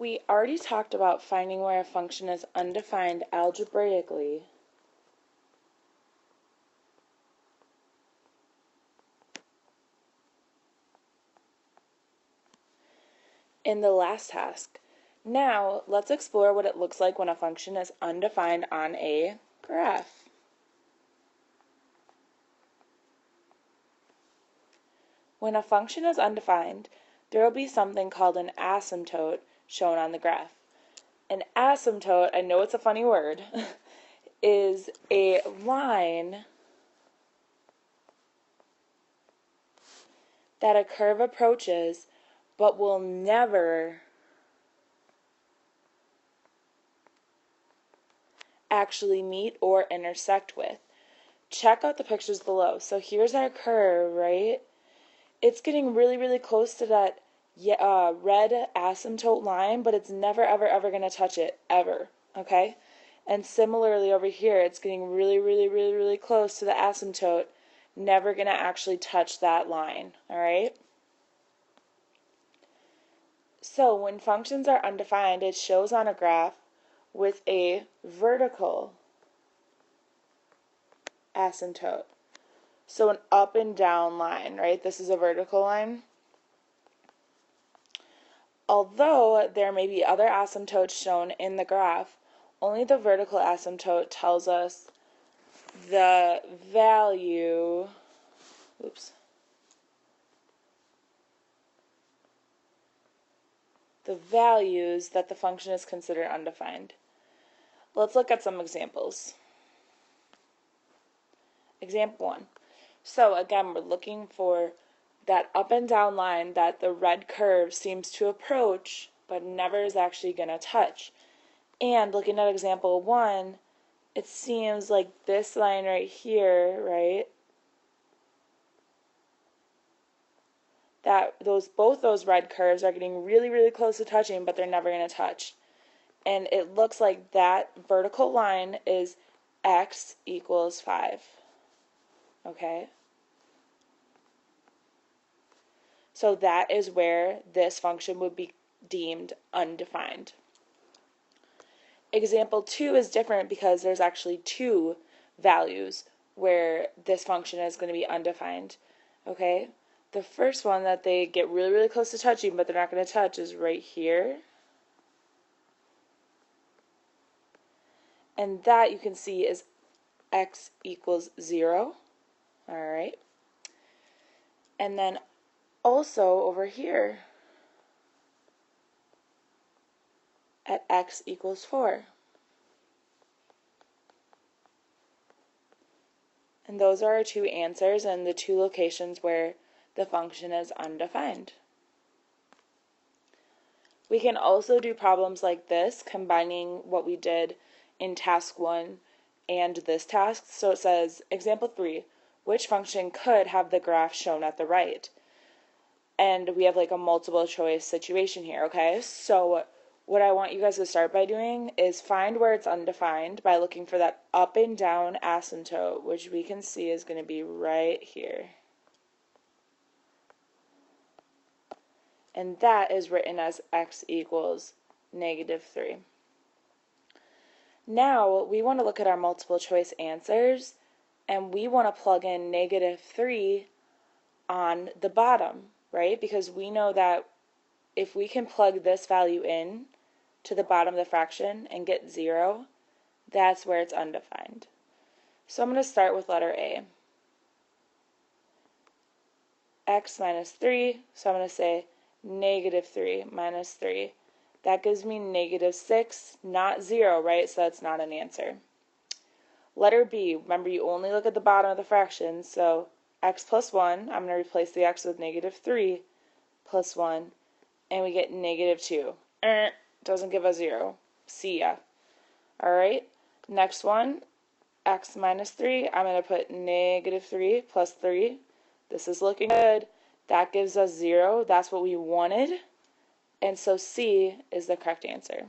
We already talked about finding where a function is undefined algebraically. In the last task. Now, let's explore what it looks like when a function is undefined on a graph. When a function is undefined, there will be something called an asymptote shown on the graph. An asymptote, I know it's a funny word, is a line that a curve approaches but will never actually meet or intersect with. Check out the pictures below. So here's our curve, right? It's getting really, really close to that red asymptote line, but it's never, ever, ever going to touch it, ever, okay? And similarly over here, it's getting really, really, really, really close to the asymptote, never going to actually touch that line, all right? So when functions are undefined, it shows on a graph with a vertical asymptote. So an up and down line, right? This is a vertical line. Although there may be other asymptotes shown in the graph, only the vertical asymptote tells us the value, the values that the function is considered undefined. Let's look at some examples. Example 1. So again, we're looking for that up and down line that the red curve seems to approach but never is actually going to touch. And looking at example 1, it seems like this line right here, right, that both those red curves are getting really, really close to touching, but they're never going to touch. And it looks like that vertical line is x equals 5. Okay? So that is where this function would be deemed undefined. Example 2 is different because there's actually two values where this function is going to be undefined. Okay? The first one that they get really, really close to touching, but they're not going to touch, is right here. And that you can see is x equals 0. Alright. And then also over here at x equals 4. And those are our two answers and the two locations where the function is undefined. We can also do problems like this, combining what we did in task 1 and this task. So it says, example 3, which function could have the graph shown at the right? And we have like a multiple choice situation here, okay? So what I want you guys to start by doing is find where it's undefined by looking for that up and down asymptote, which we can see is going to be right here. And that is written as x equals -3. Now we want to look at our multiple choice answers, and we want to plug in -3 on the bottom, right? Because we know that if we can plug this value in to the bottom of the fraction and get 0, that's where it's undefined. So I'm going to start with letter A. X minus 3, so I'm going to say -3 minus 3. That gives me -6, not 0, right? So that's not an answer. Letter B, remember you only look at the bottom of the fraction, so x plus 1, I'm going to replace the x with -3 plus 1, and we get -2. Doesn't give us 0. See ya. Alright, next one, x minus 3, I'm going to put -3 plus 3. This is looking good. That gives us 0. That's what we wanted. And so C is the correct answer.